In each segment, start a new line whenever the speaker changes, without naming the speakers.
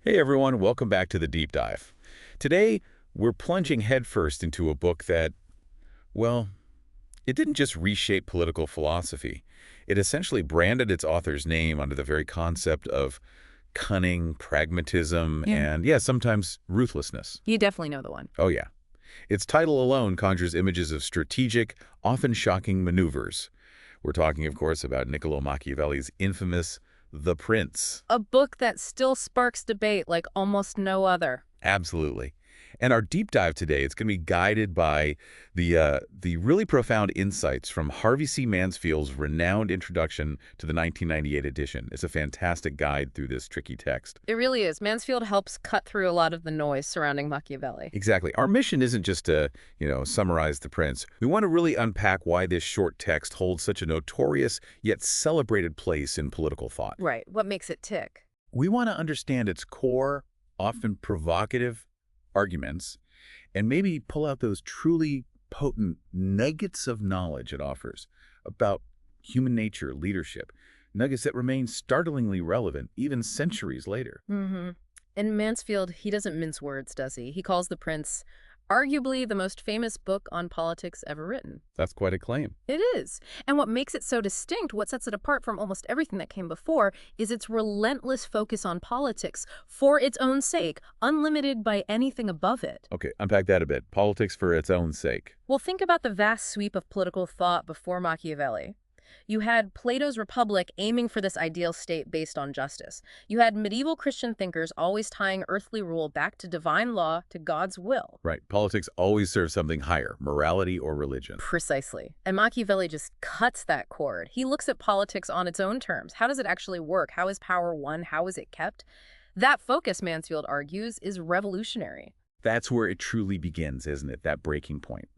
Hey everyone, welcome back to the Deep Dive. Today, we're plunging headfirst into a book that, well, it didn't just reshape political philosophy. It essentially branded its author's name under the very concept of cunning, pragmatism,
Yeah.
and, yeah, sometimes ruthlessness.
You definitely know the one.
Oh yeah. Its title alone conjures images of strategic, often shocking maneuvers. We're talking, of course, about Niccolò Machiavelli's infamous The Prince.
A book that still sparks debate like almost no other.
Absolutely. And our deep dive today, it's going to be guided by the really profound insights from Harvey C. Mansfield's renowned introduction to the 1998 edition. It's a fantastic guide through this tricky text.
It really is. Mansfield helps cut through a lot of the noise surrounding Machiavelli.
Exactly. Our mission isn't just to, summarize The Prince. We want to really unpack why this short text holds such a notorious yet celebrated place in political thought.
Right. What makes it tick?
We want to understand its core, often provocative arguments, and maybe pull out those truly potent nuggets of knowledge it offers about human nature, leadership, nuggets that remain startlingly relevant even centuries later.
Mm-hmm. In Mansfield, he doesn't mince words, does he? He calls The Prince arguably the most famous book on politics ever written.
That's quite a claim.
It is. And what makes it so distinct, what sets it apart from almost everything that came before, is its relentless focus on politics for its own sake, unlimited by anything above it.
Okay, unpack that a bit. Politics for its own sake.
Well, think about the vast sweep of political thought before Machiavelli. You had Plato's Republic aiming for this ideal state based on justice. You had medieval Christian thinkers always tying earthly rule back to divine law, to God's will.
Right. Politics always serves something higher, morality or religion.
Precisely. And Machiavelli just cuts that cord. He looks at politics on its own terms. How does it actually work? How is power won? How is it kept? That focus, Mansfield argues, is revolutionary.
That's where it truly begins, isn't it? That breaking point.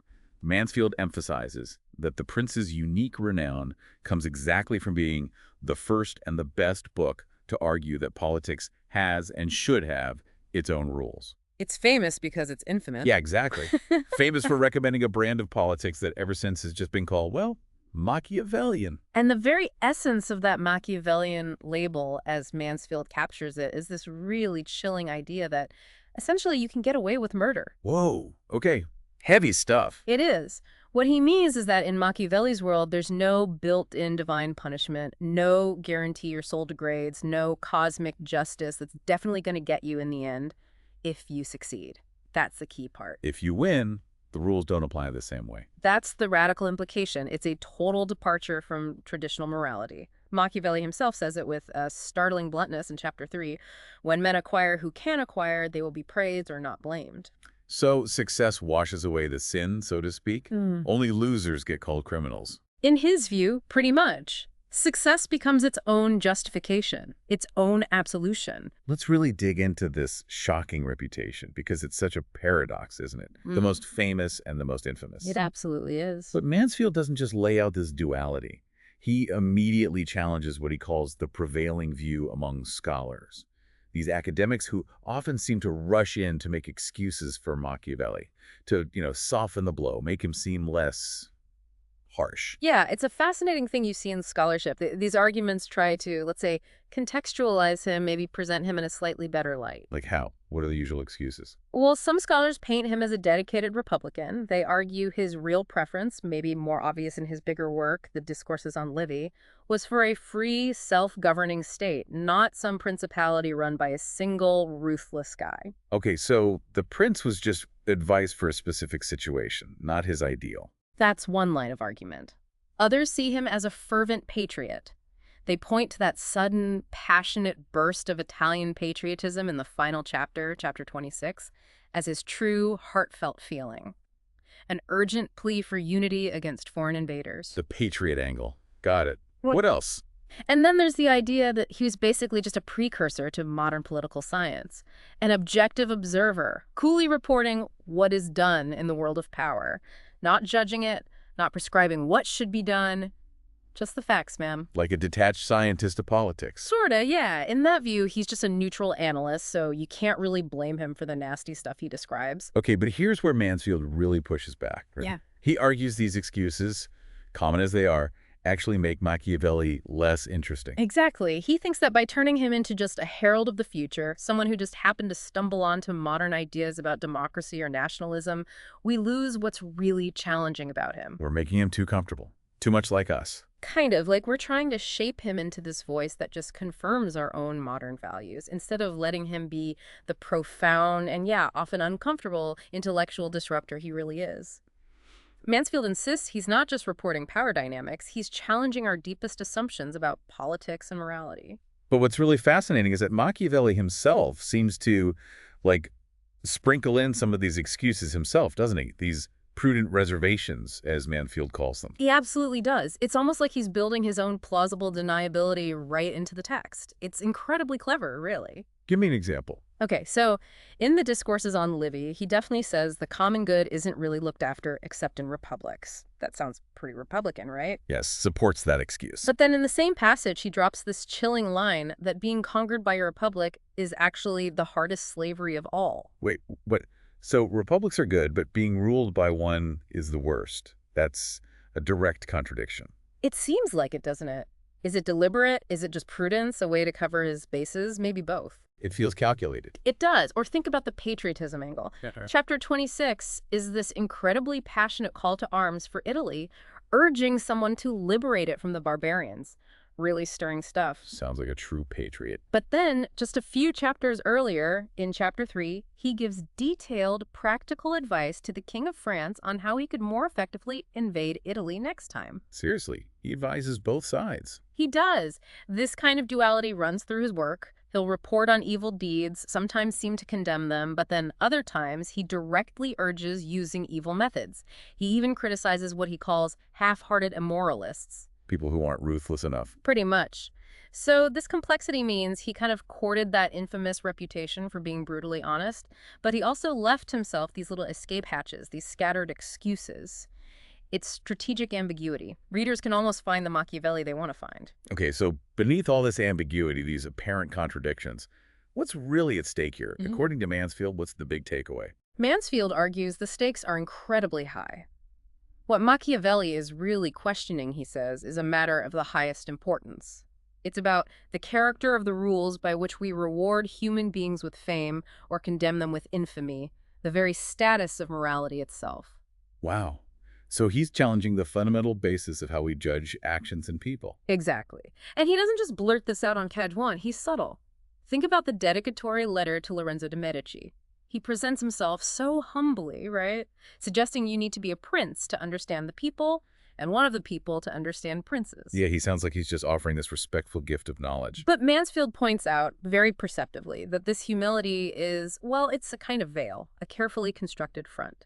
Mansfield emphasizes that The Prince's unique renown comes exactly from being the first and the best book to argue that politics has and should have its own rules.
It's famous because it's infamous.
Yeah, exactly. Famous for recommending a brand of politics that ever since has just been called, well, Machiavellian.
And the very essence of that Machiavellian label, as Mansfield captures it, is this really chilling idea that essentially you can get away with murder.
Whoa, okay. Heavy stuff.
It is. What he means is that in Machiavelli's world, there's no built-in divine punishment, no guarantee your soul degrades, no cosmic justice that's definitely going to get you in the end if you succeed. That's the key part.
If you win, the rules don't apply the same way.
That's the radical implication. It's a total departure from traditional morality. Machiavelli himself says it with a startling bluntness in Chapter 3. When men acquire who can acquire, they will be praised or not blamed.
So success washes away the sin, so to speak? Only losers get called criminals.
In his view, pretty much. Success becomes its own justification, its own absolution.
Let's really dig into this shocking reputation, because it's such a paradox, isn't it? The most famous and the most infamous.
It absolutely is.
But Mansfield doesn't just lay out this duality. He immediately challenges what he calls the prevailing view among scholars. These academics who often seem to rush in to make excuses for Machiavelli, to, soften the blow, make him seem less harsh.
Yeah, it's a fascinating thing you see in scholarship. These arguments try to, let's say, contextualize him, maybe present him in a slightly better light.
Like how? What are the usual excuses?
Well, some scholars paint him as a dedicated Republican. They argue his real preference, maybe more obvious in his bigger work, The Discourses on Livy, was for a free, self-governing state, not some principality run by a single, ruthless guy.
Okay, so The Prince was just advice for a specific situation, not his ideal.
That's one line of argument. Others see him as a fervent patriot. They point to that sudden, passionate burst of Italian patriotism in the final chapter, chapter 26, as his true, heartfelt feeling. An urgent plea for unity against foreign invaders.
The patriot angle. Got it. What else?
And then there's the idea that he was basically just a precursor to modern political science, an objective observer, coolly reporting what is done in the world of power, not judging it, not prescribing what should be done, just the facts, ma'am.
Like a detached scientist of politics.
Sorta, yeah. In that view, he's just a neutral analyst, so you can't really blame him for the nasty stuff he describes.
Okay, but here's where Mansfield really pushes back. Right?
Yeah.
He argues these excuses, common as they are, actually make Machiavelli less interesting.
Exactly. He thinks that by turning him into just a herald of the future, someone who just happened to stumble onto modern ideas about democracy or nationalism, we lose what's really challenging about him.
We're making him too comfortable, too much like us.
Kind of, like we're trying to shape him into this voice that just confirms our own modern values, instead of letting him be the profound and, yeah, often uncomfortable intellectual disruptor he really is. Mansfield insists he's not just reporting power dynamics, he's challenging our deepest assumptions about politics and morality.
But what's really fascinating is that Machiavelli himself seems to, like, sprinkle in some of these excuses himself, doesn't he? These prudent reservations, as Mansfield calls them.
He absolutely does. It's almost like he's building his own plausible deniability right into the text. It's incredibly clever, really.
Give me an example.
Okay, so in the Discourses on Livy, he definitely says the common good isn't really looked after except in republics. That sounds pretty Republican, right?
Yes, supports that excuse.
But then in the same passage, he drops this chilling line that being conquered by a republic is actually the hardest slavery of all.
Wait, what? So republics are good, but being ruled by one is the worst. That's a direct contradiction.
It seems like it, doesn't it? Is it deliberate? Is it just prudence, a way to cover his bases? Maybe both.
It feels calculated.
It does. Or think about the patriotism angle. Chapter 26 is this incredibly passionate call to arms for Italy, urging someone to liberate it from the barbarians. Really stirring stuff.
Sounds like a true patriot.
But then, just a few chapters earlier, in chapter 3, he gives detailed, practical advice to the King of France on how he could more effectively invade Italy next time.
Seriously, he advises both sides.
He does. This kind of duality runs through his work. He'll report on evil deeds, sometimes seem to condemn them, but then other times he directly urges using evil methods. He even criticizes what he calls half-hearted immoralists.
People who aren't ruthless enough.
Pretty much. So this complexity means he kind of courted that infamous reputation for being brutally honest, but he also left himself these little escape hatches, these scattered excuses. It's strategic ambiguity. Readers can almost find the Machiavelli they want to find.
Okay, so beneath all this ambiguity, these apparent contradictions, what's really at stake here? According to Mansfield, what's the big takeaway?
Mansfield argues the stakes are incredibly high. What Machiavelli is really questioning, he says, is a matter of the highest importance. It's about the character of the rules by which we reward human beings with fame or condemn them with infamy, the very status of morality itself.
Wow. So he's challenging the fundamental basis of how we judge actions and people.
Exactly. And he doesn't just blurt this out on Page 1, he's subtle. Think about the dedicatory letter to Lorenzo de' Medici. He presents himself so humbly, right? Suggesting you need to be a prince to understand the people, and one of the people to understand princes.
Yeah, he sounds like he's just offering this respectful gift of knowledge.
But Mansfield points out, very perceptively, that this humility is, well, it's a kind of veil, a carefully constructed front.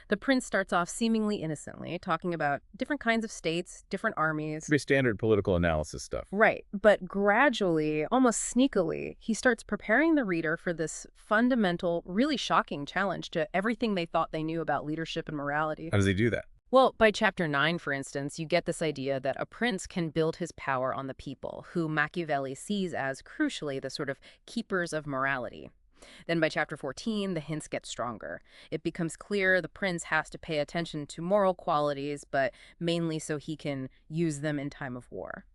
The prince starts off seemingly innocently, talking about different kinds of states, different armies.
Pretty standard political analysis stuff.
Right, but gradually, almost sneakily, he starts preparing the reader for this fundamental, really shocking challenge to everything they thought they knew about leadership and morality.
How does he do that?
Well, by chapter 9, for instance, you get this idea that a prince can build his power on the people, who Machiavelli sees as, crucially, the sort of keepers of morality. Then by chapter 14, the hints get stronger. It becomes clear the prince has to pay attention to moral qualities, but mainly so he can use them in time of war.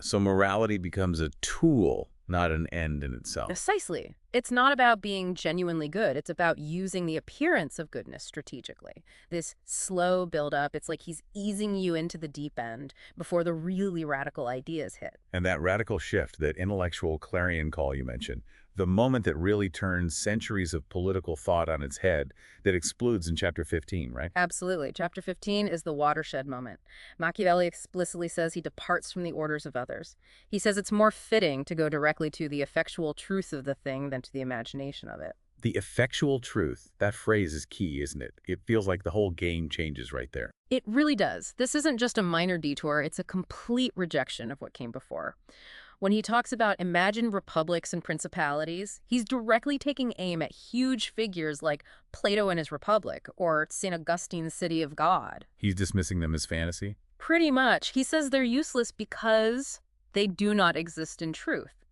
So morality becomes a tool, not an end in itself.
Precisely. It's not about being genuinely good. It's about using the appearance of goodness strategically. This slow build-up, it's like he's easing you into the deep end before the really radical ideas hit.
And that radical shift, that intellectual clarion call you mentioned, the moment that really turns centuries of political thought on its head, that explodes in chapter 15, right?
Absolutely. Chapter 15 is the watershed moment. Machiavelli explicitly says he departs from the orders of others. He says it's more fitting to go directly to the effectual truth of the thing than to the imagination of it.
The effectual truth, that phrase is key, isn't it? It feels like the whole game changes right there.
It really does. This isn't just a minor detour, it's a complete rejection of what came before. When he talks about imagined republics and principalities, he's directly taking aim at huge figures like Plato and his Republic, or St. Augustine's City of God.
He's dismissing them as fantasy?
Pretty much. He says they're useless because they do not exist in truth.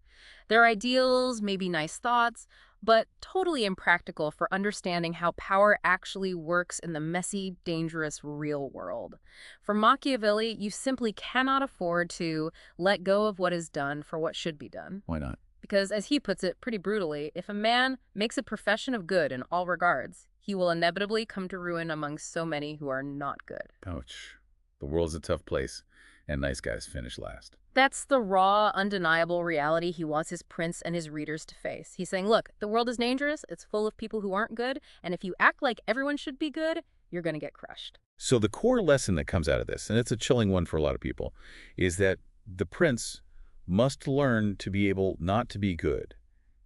They're ideals, maybe nice thoughts, but totally impractical for understanding how power actually works in the messy, dangerous real world. For Machiavelli, you simply cannot afford to let go of what is done for what should be done.
Why not?
Because, as he puts it pretty brutally, if a man makes a profession of good in all regards, he will inevitably come to ruin among so many who are not good.
Ouch. The world's a tough place, and nice guys finish last.
That's the raw, undeniable reality he wants his prince and his readers to face. He's saying, look, the world is dangerous, it's full of people who aren't good, and if you act like everyone should be good, you're going to get crushed.
So the core lesson that comes out of this, and it's a chilling one for a lot of people, is that the prince must learn to be able not to be good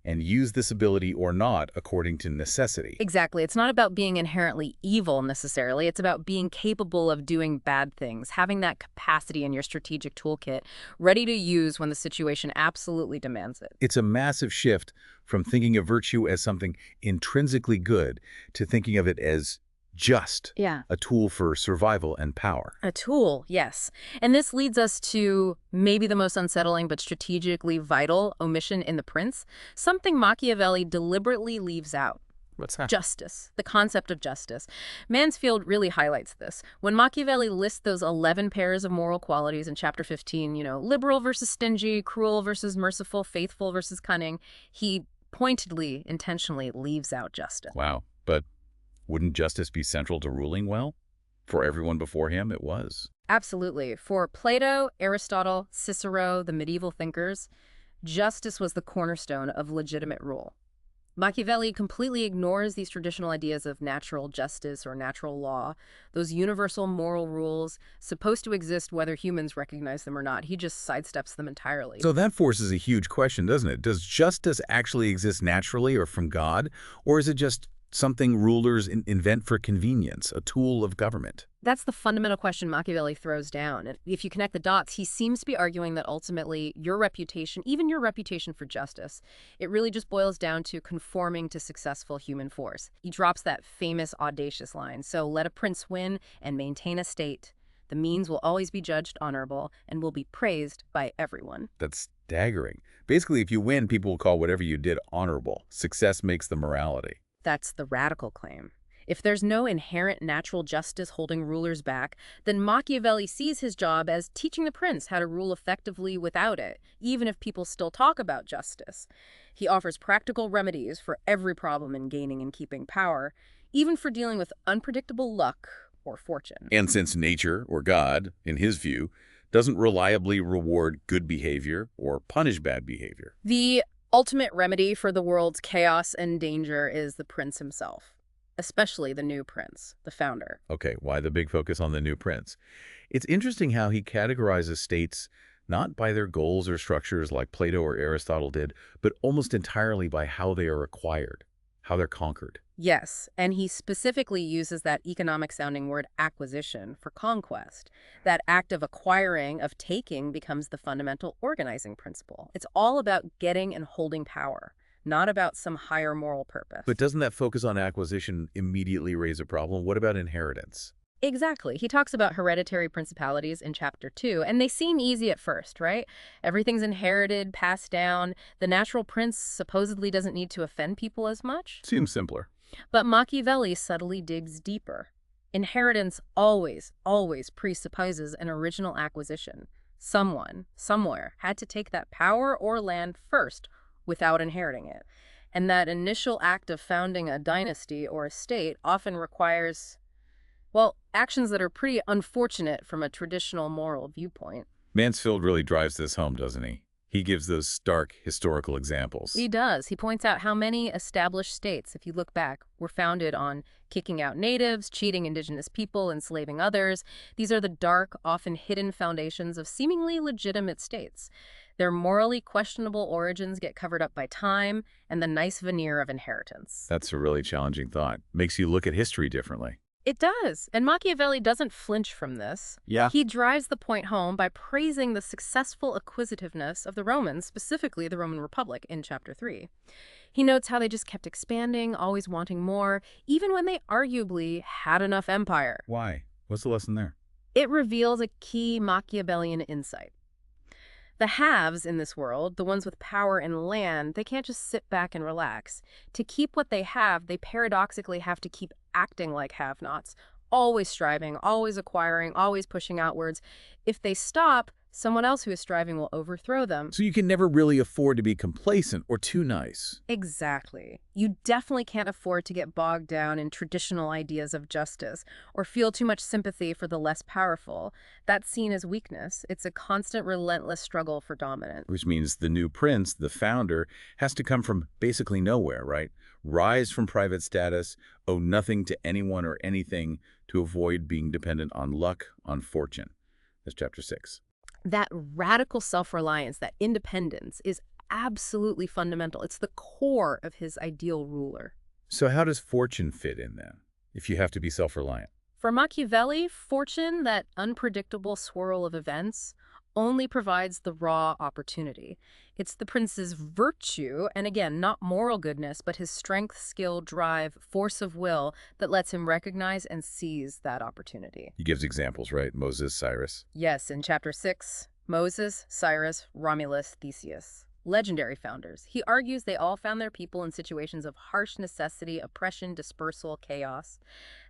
and use this ability or not according to necessity.
Exactly. It's not about being inherently evil necessarily. It's about being capable of doing bad things, having that capacity in your strategic toolkit, ready to use when the situation absolutely demands it.
It's a massive shift from thinking of virtue as something intrinsically good to thinking of it as just
Yeah.
a tool for survival and power.
A tool, yes. And this leads us to maybe the most unsettling but strategically vital omission in The Prince, something Machiavelli deliberately leaves out.
What's that?
Justice, the concept of justice. Mansfield really highlights this. When Machiavelli lists those 11 pairs of moral qualities in chapter 15, liberal versus stingy, cruel versus merciful, faithful versus cunning, he pointedly, intentionally leaves out justice.
Wow. But wouldn't justice be central to ruling well? For everyone before him, it was.
Absolutely. For Plato, Aristotle, Cicero, the medieval thinkers, justice was the cornerstone of legitimate rule. Machiavelli completely ignores these traditional ideas of natural justice or natural law, those universal moral rules supposed to exist whether humans recognize them or not. He just sidesteps them entirely.
So that forces a huge question, doesn't it? Does justice actually exist naturally or from God? Or is it just something rulers invent for convenience, a tool of government?
That's the fundamental question Machiavelli throws down. And if you connect the dots, he seems to be arguing that ultimately your reputation, even your reputation for justice, it really just boils down to conforming to successful human force. He drops that famous, audacious line, so let a prince win and maintain a state. The means will always be judged honorable and will be praised by everyone.
That's staggering. Basically, if you win, people will call whatever you did honorable. Success makes the morality.
That's the radical claim. If there's no inherent natural justice holding rulers back, then Machiavelli sees his job as teaching the prince how to rule effectively without it, even if people still talk about justice. He offers practical remedies for every problem in gaining and keeping power, even for dealing with unpredictable luck or fortune.
And since nature, or God, in his view, doesn't reliably reward good behavior or punish bad behavior.
The ultimate remedy for the world's chaos and danger is the prince himself, especially the new prince, the founder.
Okay, why the big focus on the new prince? It's interesting how he categorizes states not by their goals or structures like Plato or Aristotle did, but almost entirely by how they are acquired, how they're conquered.
Yes, and he specifically uses that economic-sounding word acquisition for conquest. That act of acquiring, of taking, becomes the fundamental organizing principle. It's all about getting and holding power, not about some higher moral purpose.
But doesn't that focus on acquisition immediately raise a problem? What about inheritance?
Exactly. He talks about hereditary principalities in chapter 2, and they seem easy at first, right? Everything's inherited, passed down. The natural prince supposedly doesn't need to offend people as much.
Seems simpler.
But Machiavelli subtly digs deeper. Inheritance always presupposes an original acquisition. Someone, somewhere, had to take that power or land first without inheriting it. And that initial act of founding a dynasty or a state often requires, well, actions that are pretty unfortunate from a traditional moral viewpoint.
Mansfield really drives this home, doesn't he? He gives those stark historical examples.
He does. He points out how many established states, if you look back, were founded on kicking out natives, cheating indigenous people, enslaving others. These are the dark, often hidden foundations of seemingly legitimate states. Their morally questionable origins get covered up by time and the nice veneer of inheritance.
That's a really challenging thought. Makes you look at history differently.
It does. And Machiavelli doesn't flinch from this.
Yeah.
He drives the point home by praising the successful acquisitiveness of the Romans, specifically the Roman Republic, in chapter 3. He notes how they just kept expanding, always wanting more, even when they arguably had enough empire.
Why? What's the lesson there?
It reveals a key Machiavellian insight. The haves in this world, the ones with power and land, they can't just sit back and relax. To keep what they have, they paradoxically have to keep acting like have-nots, always striving, always acquiring, always pushing outwards. If they stop, someone else who is striving will overthrow them.
So you can never really afford to be complacent or too nice.
Exactly. You definitely can't afford to get bogged down in traditional ideas of justice or feel too much sympathy for the less powerful. That's seen as weakness. It's a constant, relentless struggle for dominance.
Which means the new prince, the founder, has to come from basically nowhere, right? Rise from private status, owe nothing to anyone or anything to avoid being dependent on luck, on fortune. That's chapter 6.
That radical self-reliance, that independence, is absolutely fundamental. It's the core of his ideal ruler.
So how does fortune fit in then, if you have to be self-reliant?
For Machiavelli, fortune, that unpredictable swirl of events, only provides the raw opportunity. It's the prince's virtue, and again, not moral goodness, but his strength, skill, drive, force of will that lets him recognize and seize that opportunity.
He gives examples, right? Moses, Cyrus.
Yes, in chapter 6, Moses, Cyrus, Romulus, Theseus. Legendary founders. He argues they all found their people in situations of harsh necessity, oppression, dispersal, chaos.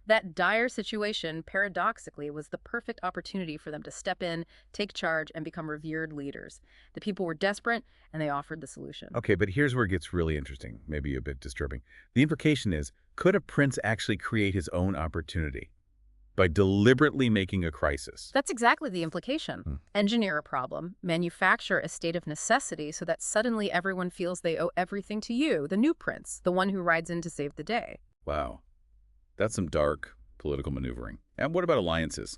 That dire situation, paradoxically, was the perfect opportunity for them to step in, take charge, and become revered leaders. The people were desperate, and they offered the solution.
Okay, but here's where it gets really interesting, maybe a bit disturbing. The implication is, could a prince actually create his own opportunity by deliberately making a crisis?
That's exactly the implication. Engineer a problem, manufacture a state of necessity so that suddenly everyone feels they owe everything to you, the new prince, the one who rides in to save the day.
Wow. That's some dark political maneuvering. And what about alliances?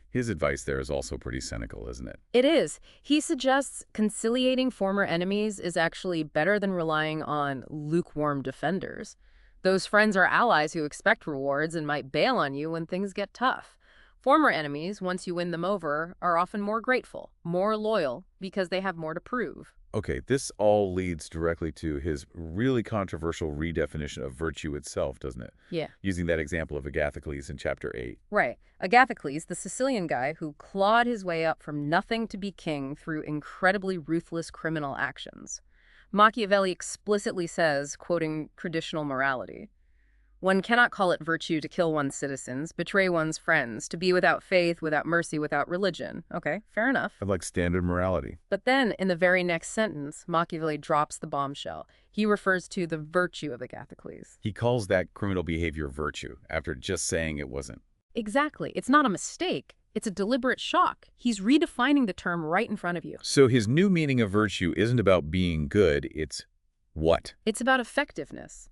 His advice there is also pretty cynical, isn't it?
It is. He suggests conciliating former enemies is actually better than relying on lukewarm defenders. Those friends are allies who expect rewards and might bail on you when things get tough. Former enemies, once you win them over, are often more grateful, more loyal, because they have more to prove.
Okay, this all leads directly to his really controversial redefinition of virtue itself, doesn't it?
Yeah.
Using that example of Agathocles in chapter 8.
Right. Agathocles, the Sicilian guy who clawed his way up from nothing to be king through incredibly ruthless criminal actions. Machiavelli explicitly says, quoting traditional morality, "One cannot call it virtue to kill one's citizens, betray one's friends, to be without faith, without mercy, without religion." Okay, fair enough.
Of like standard morality.
But then, in the very next sentence, Machiavelli drops the bombshell. He refers to the virtue of Agathocles.
He calls that criminal behavior virtue, after just saying it wasn't.
Exactly. It's not a mistake. It's a deliberate shock. He's redefining the term right in front of you.
So his new meaning of virtue isn't about being good, it's what?
It's about effectiveness.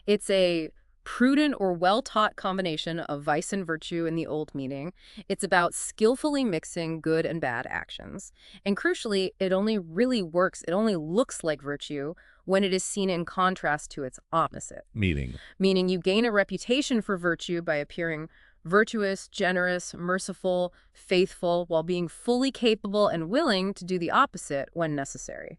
It's a prudent or well-taught combination of vice and virtue in the old meaning. It's about skillfully mixing good and bad actions. And crucially, it only really works, it only looks like virtue when it is seen in contrast to its opposite.
Meaning
Meaning you gain a reputation for virtue by appearing virtuous, generous, merciful, faithful, while being fully capable and willing to do the opposite when necessary.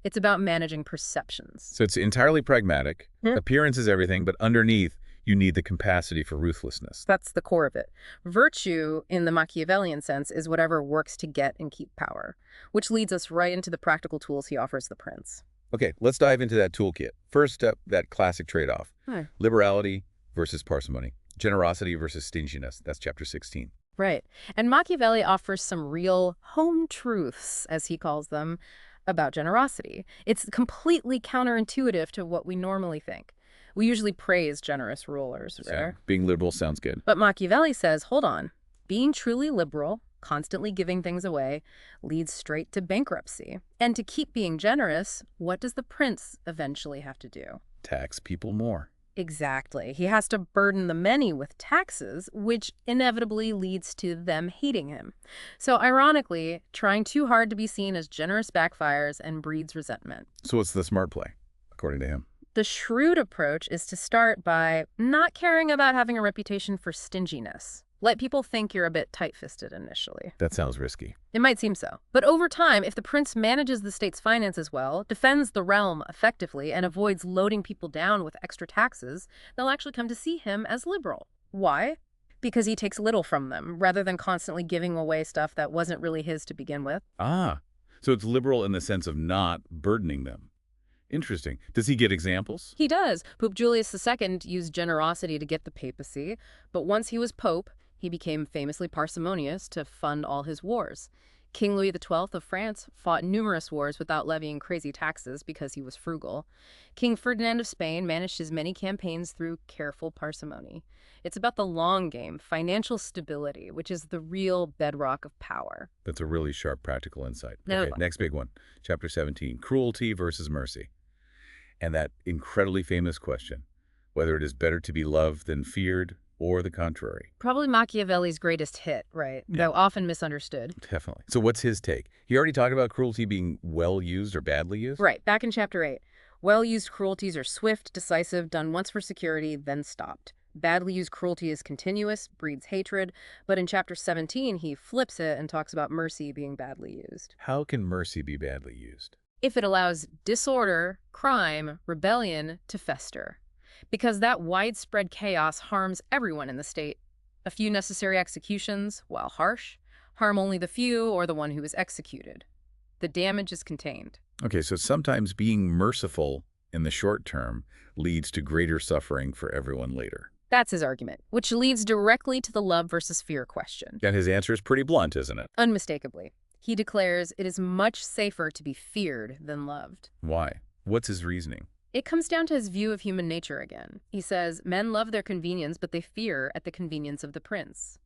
It's about managing perceptions.
So it's entirely pragmatic. Appearance is everything, but underneath, you need the capacity for ruthlessness.
That's the core of it. Virtue, in the Machiavellian sense, is whatever works to get and keep power, which leads us right into the practical tools he offers the prince.
Okay, let's dive into that toolkit. First up, that classic trade-off. Liberality versus parsimony. Generosity versus stinginess. That's chapter 16.
Right. And Machiavelli offers some real home truths, as he calls them, about generosity. It's completely counterintuitive to what we normally think. We usually praise generous rulers, right?
So, being liberal sounds good.
But Machiavelli says, hold on, being truly liberal, constantly giving things away, leads straight to bankruptcy. And to keep being generous, what does the prince eventually have to do?
Tax people more.
Exactly. He has to burden the many with taxes, which inevitably leads to them hating him. So ironically, trying too hard to be seen as generous backfires and breeds resentment.
So what's the smart play, according to him?
The shrewd approach is to start by not caring about having a reputation for stinginess. Let people think you're a bit tight-fisted initially.
That sounds risky.
It might seem so. But over time, if the prince manages the state's finances well, defends the realm effectively, and avoids loading people down with extra taxes, they'll actually come to see him as liberal. Why? Because he takes little from them, rather than constantly giving away stuff that wasn't really his to begin with.
Ah, So it's liberal in the sense of not burdening them. Interesting. Does he get examples?
He does. Pope Julius II used generosity to get the papacy, but once he was pope, he became famously parsimonious to fund all his wars. King Louis XII of France fought numerous wars without levying crazy taxes because he was frugal. King Ferdinand of Spain managed his many campaigns through careful parsimony. It's about the long game, financial stability, which is the real bedrock of power.
That's a really sharp practical insight.
No.
Okay, next big one. Chapter 17, cruelty versus mercy. And that incredibly famous question, whether it is better to be loved than feared or the contrary.
Probably Machiavelli's greatest hit, right?
Yeah.
Though often misunderstood.
Definitely. So what's his take? He already talked about cruelty being well used or badly used?
Right, back in Chapter 8. Well-used cruelties are swift, decisive, done once for security, then stopped. Badly used cruelty is continuous, breeds hatred, but in Chapter 17, he flips it and talks about mercy being badly used.
How can mercy be badly used?
If it allows disorder, crime, rebellion to fester. Because that widespread chaos harms everyone in the state. A few necessary executions, while harsh, harm only the few or the one who is executed. The damage is contained.
Okay, so sometimes being merciful in the short term leads to greater suffering for everyone later.
That's his argument, which leads directly to the love versus fear question.
And his answer is pretty blunt, isn't it?
Unmistakably. He declares it is much safer to be feared than loved.
Why? What's his reasoning?
It comes down to his view of human nature again. He says, men love their convenience, but they fear at the convenience of the prince.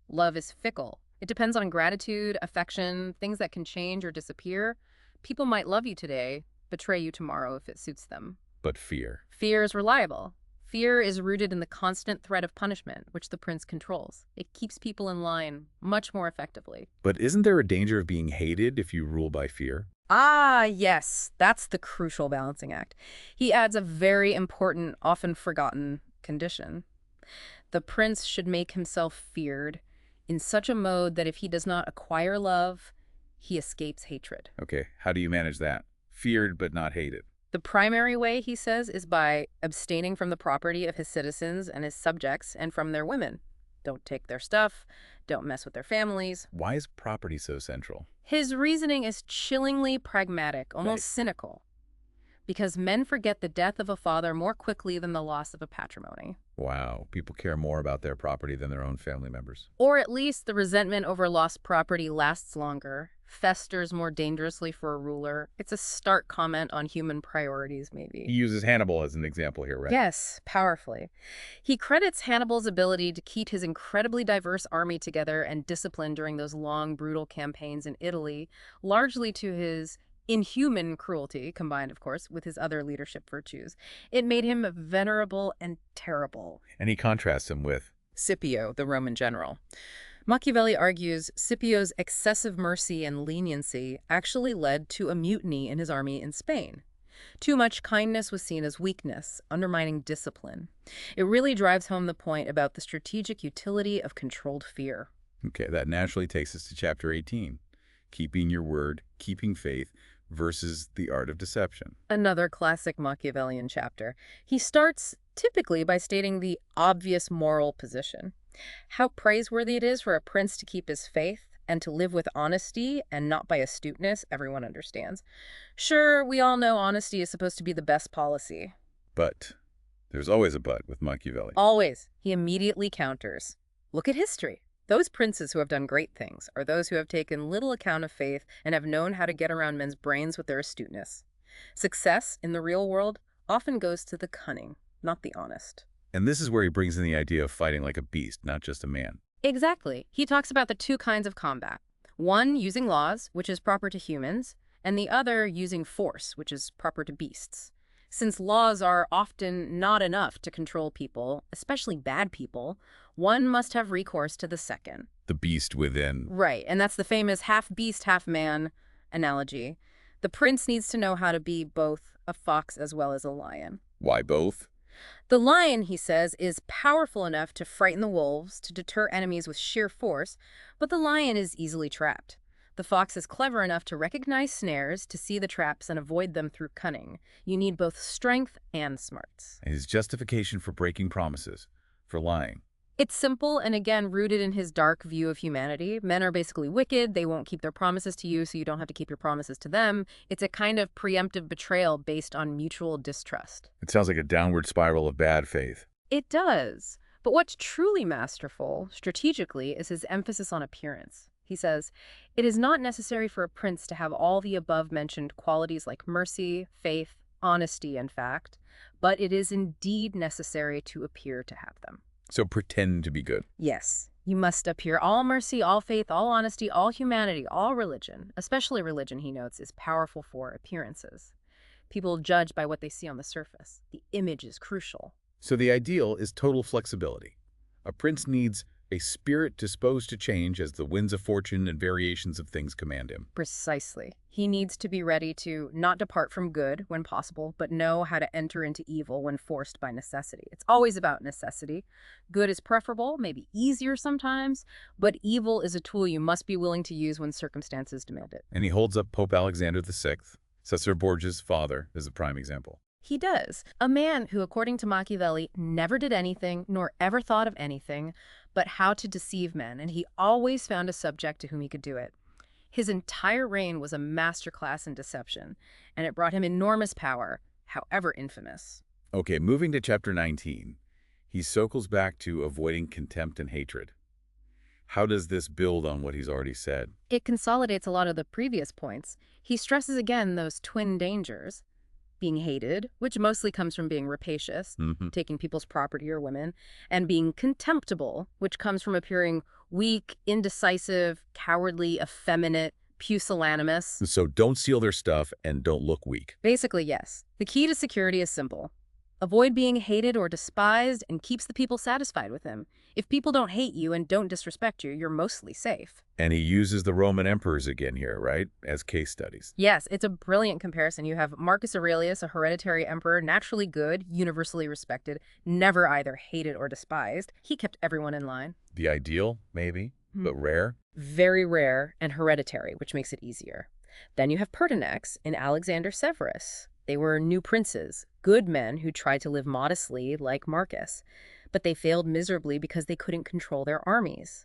Love is fickle. It depends on gratitude, affection, things that can change or disappear. People might love you today, betray you tomorrow if it suits them.
But fear.
Fear is reliable. Fear is rooted in the constant threat of punishment, which the prince controls. It keeps people in line much more effectively.
But isn't there a danger of being hated if you rule by fear?
Ah, yes, that's the crucial balancing act. He adds a very important, often forgotten condition. The prince should make himself feared in such a mode that if he does not acquire love, he escapes hatred.
Okay, how do you manage that? Feared but not hated.
The primary way, he says, is by abstaining from the property of his citizens and his subjects and from their women. Don't take their stuff, don't mess with their families.
Why is property so central?
His reasoning is chillingly pragmatic, almost
Right.
cynical. Because men forget the death of a father more quickly than the loss of a patrimony.
Wow, people care more about their property than their own family members.
Or at least the resentment over lost property lasts longer, festers more dangerously for a ruler. It's a stark comment on human priorities,
He
maybe.
uses Hannibal as an example here, right?
Yes, powerfully. He credits Hannibal's ability to keep his incredibly diverse army together and disciplined during those long, brutal campaigns in Italy, largely to his inhuman cruelty, combined, of course, with his other leadership virtues. It made him venerable and terrible.
And he contrasts him with,
Scipio, the Roman general. Machiavelli argues Scipio's excessive mercy and leniency actually led to a mutiny in his army in Spain. Too much kindness was seen as weakness, undermining discipline. It really drives home the point about the strategic utility of controlled fear.
okay, that naturally takes us to chapter 18. Keeping your word, keeping faith versus the art of deception.
Another classic Machiavellian chapter. He starts typically by stating the obvious moral position. How praiseworthy it is for a prince to keep his faith and to live with honesty and not by astuteness, everyone understands. Sure, we all know honesty is supposed to be the best policy.
But there's always a but with Machiavelli.
Always, he immediately counters. Look at history. Those princes who have done great things are those who have taken little account of faith and have known how to get around men's brains with their astuteness. Success in the real world often goes to the cunning, not the honest.
And this is where he brings in the idea of fighting like a beast, not just a man.
Exactly. He talks about the two kinds of combat. One using laws, which is proper to humans, and the other using force, which is proper to beasts. Since laws are often not enough to control people, especially bad people, one must have recourse to the second.
The beast within.
Right, and that's the famous half beast, half man analogy. The prince needs to know how to be both a fox as well as a lion.
Why both?
The lion, he says, is powerful enough to frighten the wolves, to deter enemies with sheer force, but the lion is easily trapped. The fox is clever enough to recognize snares, to see the traps, and avoid them through cunning. You need both strength and smarts.
His justification for breaking promises, for lying.
It's simple and, again, rooted in his dark view of humanity. Men are basically wicked. They won't keep their promises to you, so you don't have to keep your promises to them. It's a kind of preemptive betrayal based on mutual distrust.
It sounds like a downward spiral of bad faith.
It does. But what's truly masterful, strategically, is his emphasis on appearance. He says, "It is not necessary for a prince to have all the above-mentioned qualities like mercy, faith, honesty, and fact, but it is indeed necessary to appear to have them."
So pretend to be good.
Yes, you must appear all mercy, all faith, all honesty, all humanity, all religion. Especially religion, he notes, is powerful for appearances. People judge by what they see on the surface. The image is crucial.
So the ideal is total flexibility. A prince needs a spirit disposed to change as the winds of fortune and variations of things command him.
Precisely. He needs to be ready to not depart from good when possible, but know how to enter into evil when forced by necessity. It's always about necessity. Good is preferable, maybe easier sometimes, but evil is a tool you must be willing to use when circumstances demand it.
And he holds up Pope Alexander VI, Cesare Borgia's father, as a prime example.
He does. A man who, according to Machiavelli, never did anything, nor ever thought of anything, but how to deceive men, and he always found a subject to whom he could do it. His entire reign was a masterclass in deception, and it brought him enormous power, however infamous.
Okay, moving to chapter 19, he circles back to avoiding contempt and hatred. How does this build on what he's already said?
It consolidates a lot of the previous points. He stresses again those twin dangers: being hated, which mostly comes from being rapacious, taking people's property or women, and being contemptible, which comes from appearing weak, indecisive, cowardly, effeminate, pusillanimous.
So don't steal their stuff and don't look weak.
Basically, yes. The key to security is simple. Avoid being hated or despised and keeps the people satisfied with him. If people don't hate you and don't disrespect you, you're mostly safe.
And he uses the Roman emperors again here, right, as case studies.
Yes, it's a brilliant comparison. You have Marcus Aurelius, a hereditary emperor, naturally good, universally respected, never either hated or despised. He kept everyone in line.
The ideal, maybe, but rare.
Very rare and hereditary, which makes it easier. Then you have Pertinax and Alexander Severus. They were new princes, good men who tried to live modestly like Marcus, but they failed miserably because they couldn't control their armies.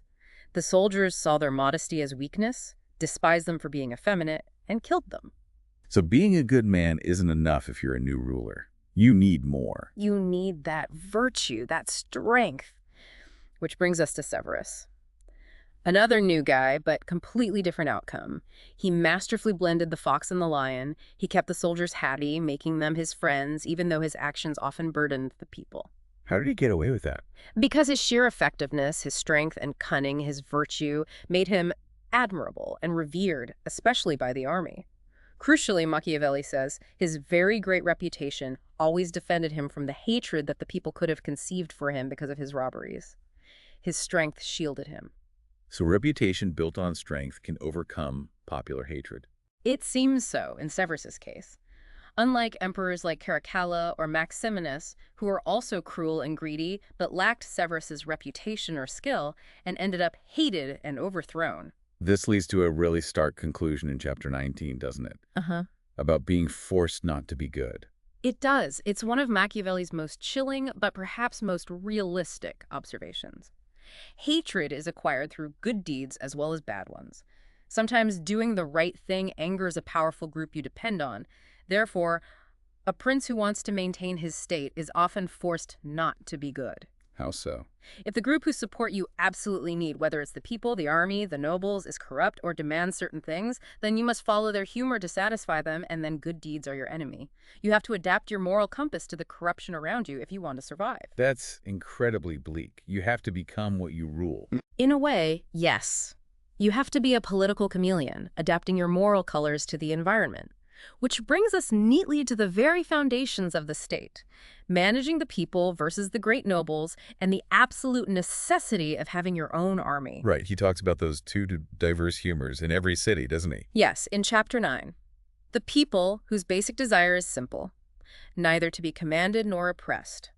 The soldiers saw their modesty as weakness, despised them for being effeminate, and killed them.
So being a good man isn't enough if you're a new ruler. You need more.
You need that virtue, that strength. Which brings us to Severus. Another new guy, but completely different outcome. He masterfully blended the fox and the lion. He kept the soldiers happy, making them his friends, even though his actions often burdened the people.
How did he get away with that?
Because his sheer effectiveness, his strength and cunning, his virtue, made him admirable and revered, especially by the army. Crucially, Machiavelli says, his very great reputation always defended him from the hatred that the people could have conceived for him because of his robberies. His strength shielded him.
So reputation built on strength can overcome popular hatred.
It seems so in Severus's case. Unlike emperors like Caracalla or Maximinus, who were also cruel and greedy but lacked Severus's reputation or skill and ended up hated and overthrown.
This leads to a really stark conclusion in chapter 19, doesn't it? About being forced not to be good.
It does. It's one of Machiavelli's most chilling but perhaps most realistic observations. Hatred is acquired through good deeds as well as bad ones. Sometimes doing the right thing angers a powerful group you depend on. Therefore, a prince who wants to maintain his state is often forced not to be good.
How so?
If the group whose support you absolutely need, whether it's the people, the army, the nobles, is corrupt or demands certain things, then you must follow their humor to satisfy them, and then good deeds are your enemy. You have to adapt your moral compass to the corruption around you if you want to survive.
That's incredibly bleak. You have to become what you rule.
In a way, yes. You have to be a political chameleon, adapting your moral colors to the environment. Which brings us neatly to the very foundations of the state, managing the people versus the great nobles, and the absolute necessity of having your own army.
Right, he talks about those two diverse humors in every city, doesn't he?
Yes, in chapter 9. The people, whose basic desire is simple, neither to be commanded nor oppressed.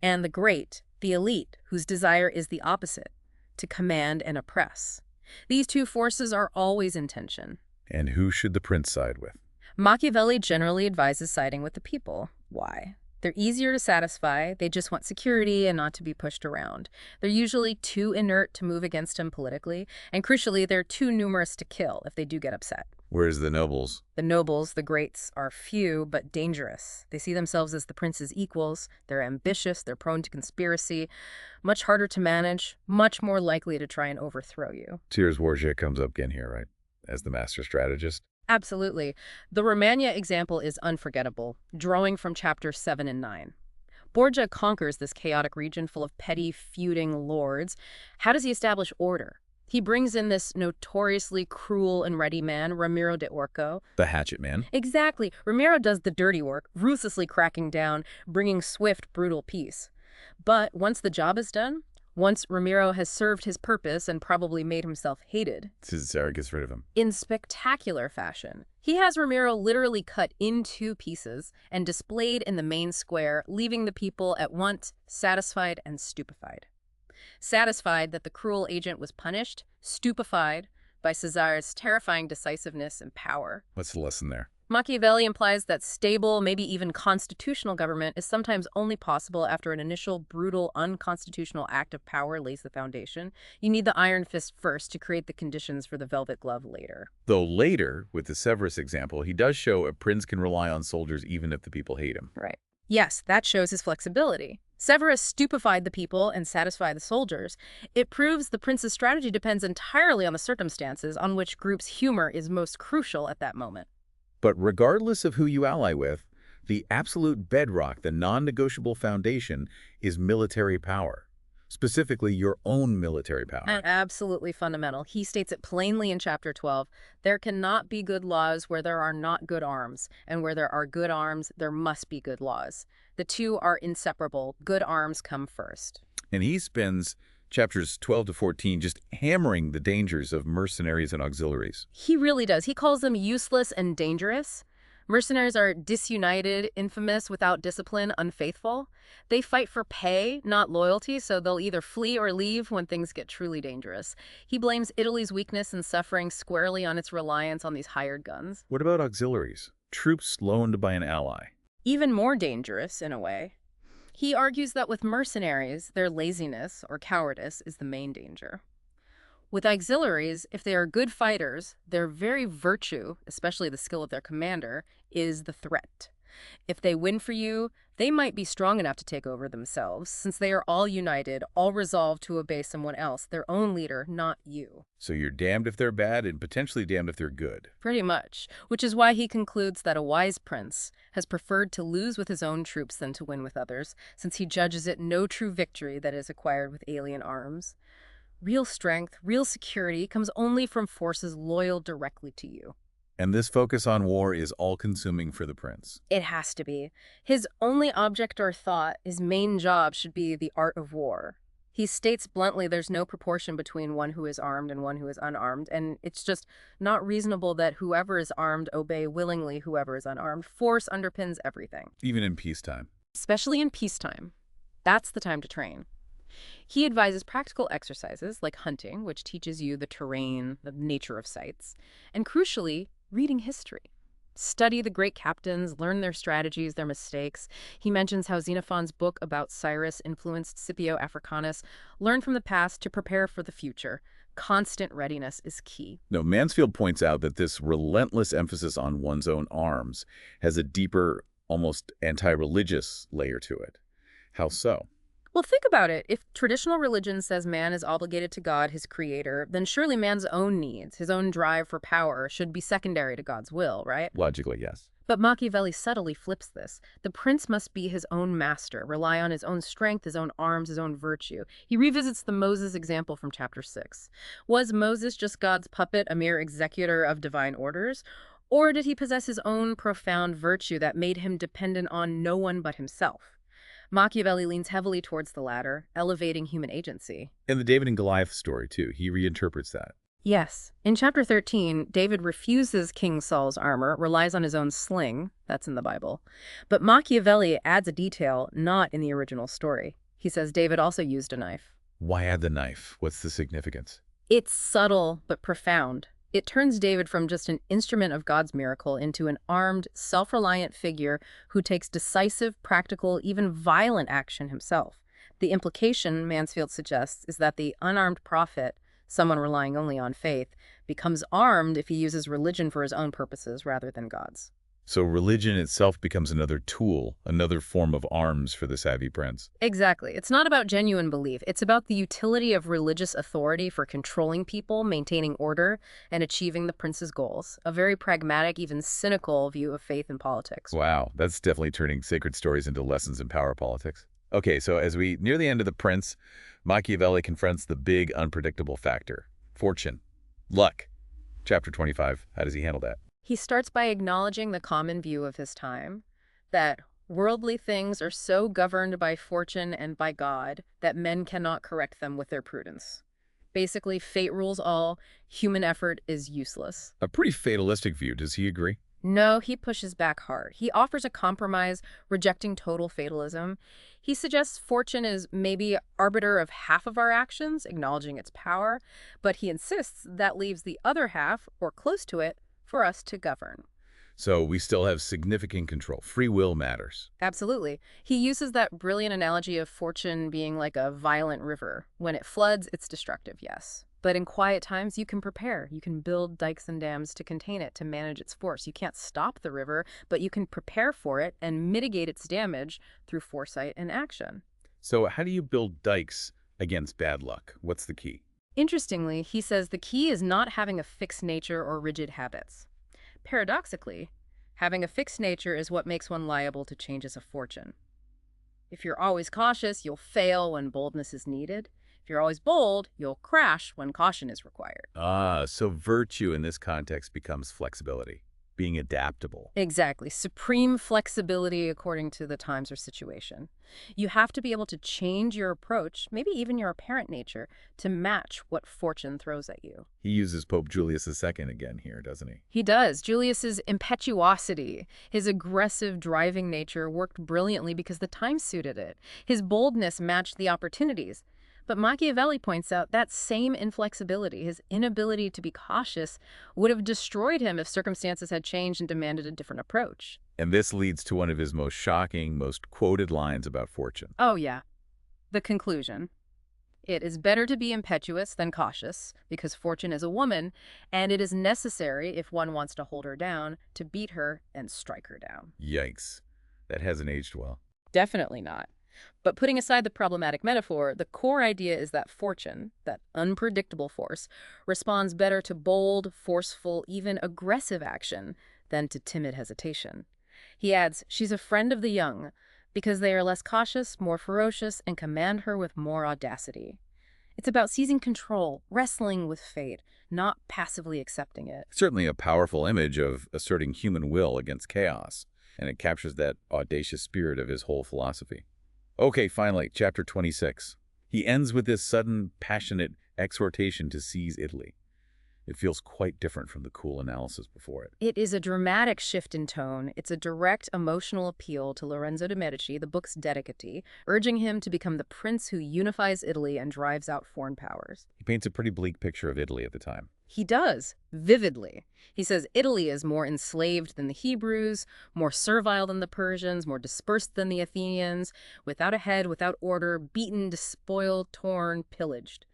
And the great, the elite, whose desire is the opposite, to command and oppress. These two forces are always in tension.
And who should the prince side with?
Machiavelli generally advises siding with the people. Why? They're easier to satisfy, they just want security and not to be pushed around. They're usually too inert to move against him politically, and crucially, they're too numerous to kill if they do get upset.
Whereas the nobles,
The nobles, the greats, are few but dangerous. They see themselves as the prince's equals, they're ambitious, they're prone to conspiracy, much harder to manage, much more likely to try and overthrow you.
Tears Warshik comes up again here, right? As the master strategist.
Absolutely. The Romagna example is unforgettable, drawing from chapters 7 and 9. Borgia conquers this chaotic region full of petty, feuding lords. How does he establish order? He brings in this notoriously cruel and ready man, Ramiro de Orco.
The hatchet man.
Exactly. Ramiro does the dirty work, ruthlessly cracking down, bringing swift, brutal peace. But once the job is done, once Ramiro has served his purpose and probably made himself hated,
Cesare gets rid of him.
in spectacular fashion, he has Ramiro literally cut in 2 pieces and displayed in the main square, leaving the people at once satisfied and stupefied. Satisfied that the cruel agent was punished, stupefied by Cesare's terrifying decisiveness and power.
What's the lesson there?
Machiavelli implies that stable, maybe even constitutional government is sometimes only possible after an initial brutal, unconstitutional act of power lays the foundation. You need the iron fist first to create the conditions for the velvet glove later.
Though later, with the Severus example, he does show a prince can rely on soldiers even if the people hate him.
Right. Yes, that shows his flexibility. Severus stupefied the people and satisfied the soldiers. It proves the prince's strategy depends entirely on the circumstances on which group's humor is most crucial at that moment.
But regardless of who you ally with, the absolute bedrock, the non-negotiable foundation, is military power. Specifically, your own military power.
And absolutely fundamental. He states it plainly in chapter 12. There cannot be good laws where there are not good arms, and where there are good arms, there must be good laws. The two are inseparable. Good arms come first.
And he spends chapters 12 to 14 just hammering the dangers of mercenaries and auxiliaries.
He really does. He calls them useless and dangerous. Mercenaries are disunited, infamous, without discipline, unfaithful. They fight for pay, not loyalty, so they'll either flee or leave when things get truly dangerous. He blames Italy's weakness and suffering squarely on its reliance on these hired guns.
What about auxiliaries? Troops loaned by an ally.
Even more dangerous, in a way. He argues that with mercenaries, their laziness or cowardice is the main danger. With auxiliaries, if they are good fighters, their very virtue, especially the skill of their commander, is the threat. If they win for you, they might be strong enough to take over themselves, since they are all united, all resolved to obey someone else, their own leader, not you.
So you're damned if they're bad and potentially damned if they're good.
Pretty much, which is why he concludes that a wise prince has preferred to lose with his own troops than to win with others, since he judges it no true victory that is acquired with alien arms. Real strength, real security comes only from forces loyal directly to you.
And this focus on war is all-consuming for the prince.
It has to be. His only object or thought, his main job, should be the art of war. He states bluntly there's no proportion between one who is armed and one who is unarmed, and it's just not reasonable that whoever is armed obey willingly whoever is unarmed. Force underpins everything.
Even in peacetime.
Especially in peacetime. That's the time to train. He advises practical exercises like hunting, which teaches you the terrain, the nature of sites, and crucially, reading history. Study the great captains, learn their strategies, their mistakes. He mentions how Xenophon's book about Cyrus influenced Scipio Africanus. Learn from the past to prepare for the future. Constant readiness is key.
No, Mansfield points out that this relentless emphasis on one's own arms has a deeper, almost anti-religious layer to it. How so?
Well, think about it. If traditional religion says man is obligated to God, his creator, then surely man's own needs, his own drive for power, should be secondary to God's will, right?
Logically, yes.
But Machiavelli subtly flips this. The prince must be his own master, rely on his own strength, his own arms, his own virtue. He revisits the Moses example from chapter 6. Was Moses just God's puppet, a mere executor of divine orders? Or did he possess his own profound virtue that made him dependent on no one but himself? Machiavelli leans heavily towards the latter, elevating human agency.
In the David and Goliath story, too, he reinterprets that.
Yes. In chapter 13, David refuses King Saul's armor, relies on his own sling. That's in the Bible. But Machiavelli adds a detail not in the original story. He says David also used a knife.
Why add the knife? What's the significance?
It's subtle but profound. It turns David from just an instrument of God's miracle into an armed, self-reliant figure who takes decisive, practical, even violent action himself. The implication, Mansfield suggests, is that the unarmed prophet, someone relying only on faith, becomes armed if he uses religion for his own purposes rather than God's.
So religion itself becomes another tool, another form of arms for the savvy prince.
Exactly. It's not about genuine belief. It's about the utility of religious authority for controlling people, maintaining order, and achieving the prince's goals. A very pragmatic, even cynical view of faith and politics.
Wow, that's definitely turning sacred stories into lessons in power politics. Okay, so as we near the end of The Prince, Machiavelli confronts the big unpredictable factor, fortune, luck. Chapter 25, how does he handle that?
He starts by acknowledging the common view of his time, that worldly things are so governed by fortune and by God that men cannot correct them with their prudence. Basically, fate rules all, human effort is useless.
A pretty fatalistic view, does he agree?
No, he pushes back hard. He offers a compromise, rejecting total fatalism. He suggests fortune is maybe arbiter of half of our actions, acknowledging its power, but he insists that leaves the other half, or close to it, for us to govern.
So we still have significant control. Free will matters.
Absolutely. He uses that brilliant analogy of fortune being like a violent river. When it floods, it's destructive, yes. But in quiet times, you can prepare. You can build dikes and dams to contain it, to manage its force. You can't stop the river, but you can prepare for it and mitigate its damage through foresight and action.
So how do you build dikes against bad luck? What's the key?
Interestingly, he says the key is not having a fixed nature or rigid habits. Paradoxically, having a fixed nature is what makes one liable to changes of fortune. If you're always cautious, you'll fail when boldness is needed. If you're always bold, you'll crash when caution is required.
Ah, so virtue in this context becomes flexibility, being adaptable.
Exactly. Supreme flexibility according to the times or situation. You have to be able to change your approach, maybe even your apparent nature, to match what fortune throws at you.
He uses Pope Julius II again here, doesn't he?
He does. Julius's impetuosity, his aggressive driving nature worked brilliantly because the time suited it. His boldness matched the opportunities. But Machiavelli points out that same inflexibility, his inability to be cautious, would have destroyed him if circumstances had changed and demanded a different approach.
And this leads to one of his most shocking, most quoted lines about fortune.
Oh, yeah. The conclusion. It is better to be impetuous than cautious, because fortune is a woman, and it is necessary, if one wants to hold her down, to beat her and strike her down.
Yikes. That hasn't aged well.
Definitely not. But putting aside the problematic metaphor, the core idea is that fortune, that unpredictable force, responds better to bold, forceful, even aggressive action than to timid hesitation. He adds, she's a friend of the young, because they are less cautious, more ferocious, and command her with more audacity. It's about seizing control, wrestling with fate, not passively accepting it.
Certainly a powerful image of asserting human will against chaos, and it captures that audacious spirit of his whole philosophy. Okay, finally, chapter 26. He ends with this sudden, passionate exhortation to seize Italy. It feels quite different from the cool analysis before it.
It is a dramatic shift in tone. It's a direct emotional appeal to Lorenzo de' Medici, the book's dedicatee, urging him to become the prince who unifies Italy and drives out foreign powers.
He paints a pretty bleak picture of Italy at the time.
He does, vividly. He says Italy is more enslaved than the Hebrews, more servile than the Persians, more dispersed than the Athenians, without a head, without order, beaten, despoiled, torn, pillaged.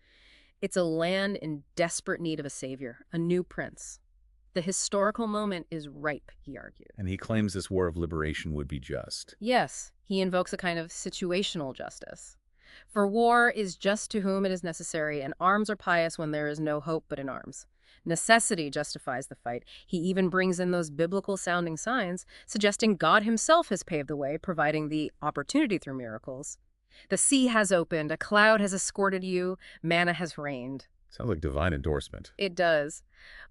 It's a land in desperate need of a savior, a new prince. The historical moment is ripe, he argued.
And he claims this war of liberation would be just.
Yes, he invokes a kind of situational justice. For war is just to whom it is necessary, and arms are pious when there is no hope but in arms. Necessity justifies the fight. He even brings in those biblical-sounding signs, suggesting God himself has paved the way, providing the opportunity through miracles. The sea has opened, a cloud has escorted you, manna has rained.
Sounds like divine endorsement.
It does.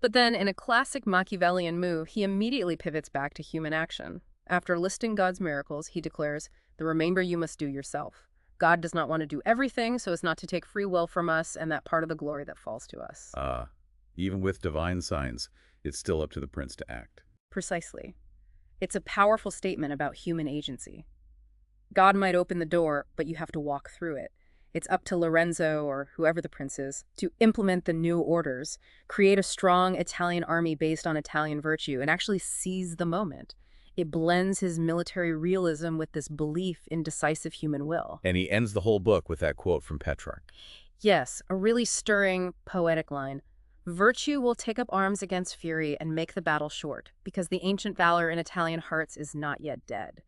But then, in a classic Machiavellian move, he immediately pivots back to human action. After listing God's miracles, he declares, the remainder you must do yourself. God does not want to do everything so as not to take free will from us and that part of the glory that falls to us.
Even with divine signs, it's still up to the prince to act.
Precisely. It's a powerful statement about human agency. God might open the door, but you have to walk through it. It's up to Lorenzo, or whoever the prince is, to implement the new orders, create a strong Italian army based on Italian virtue, and actually seize the moment. It blends his military realism with this belief in decisive human will.
And he ends the whole book with that quote from Petrarch.
Yes, a really stirring, poetic line. Virtue will take up arms against fury and make the battle short, because the ancient valor in Italian hearts is not yet dead.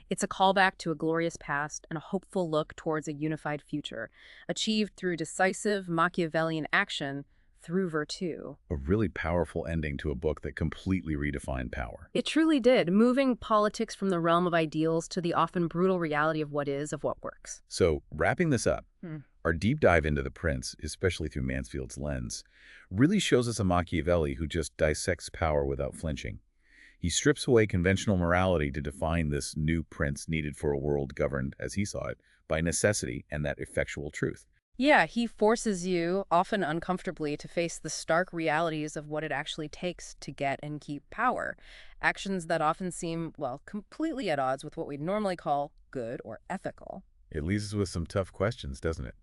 It's a callback to a glorious past and a hopeful look towards a unified future, achieved through decisive Machiavellian action through virtue.
A really powerful ending to a book that completely redefined power.
It truly did, moving politics from the realm of ideals to the often brutal reality of what is, of what works.
So, wrapping this up, our deep dive into the prince, especially through Mansfield's lens, really shows us a Machiavelli who just dissects power without flinching. He strips away conventional morality to define this new prince needed for a world governed, as he saw it, by necessity and that effectual truth.
Yeah, he forces you, often uncomfortably, to face the stark realities of what it actually takes to get and keep power. Actions that often seem, well, completely at odds with what we'd normally call good or ethical.
It leaves us with some tough questions, doesn't it?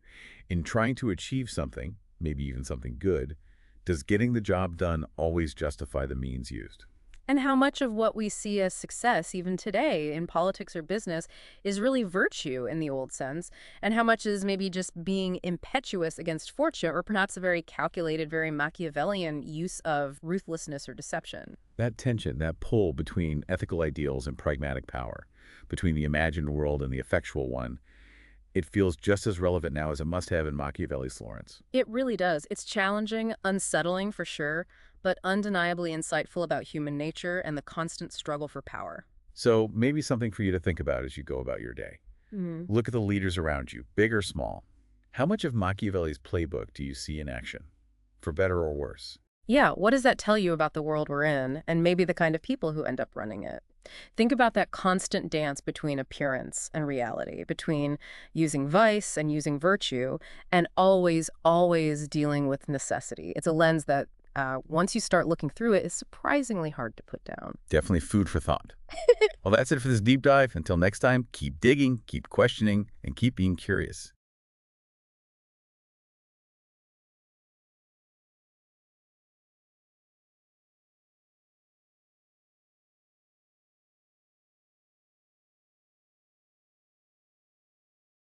In trying to achieve something, maybe even something good, does getting the job done always justify the means used?
And how much of what we see as success, even today, in politics or business, is really virtue in the old sense, and how much is maybe just being impetuous against fortune, or perhaps a very calculated, very Machiavellian use of ruthlessness or deception.
That tension, that pull between ethical ideals and pragmatic power, between the imagined world and the effectual one, it feels just as relevant now as a must-have in Machiavelli's Florence.
It really does. It's challenging, unsettling for sure, but undeniably insightful about human nature and the constant struggle for power.
So maybe something for you to think about as you go about your day. Look at the leaders around you, big or small. How much of Machiavelli's playbook do you see in action, for better or worse?
Yeah, what does that tell you about the world we're in, and maybe the kind of people who end up running it? Think about that constant dance between appearance and reality, between using vice and using virtue, and always, always dealing with necessity. It's a lens that, once you start looking through it, is surprisingly hard to put down.
Definitely food for thought. Well, that's it for this deep dive. Until next time, keep digging, keep questioning, and keep being curious.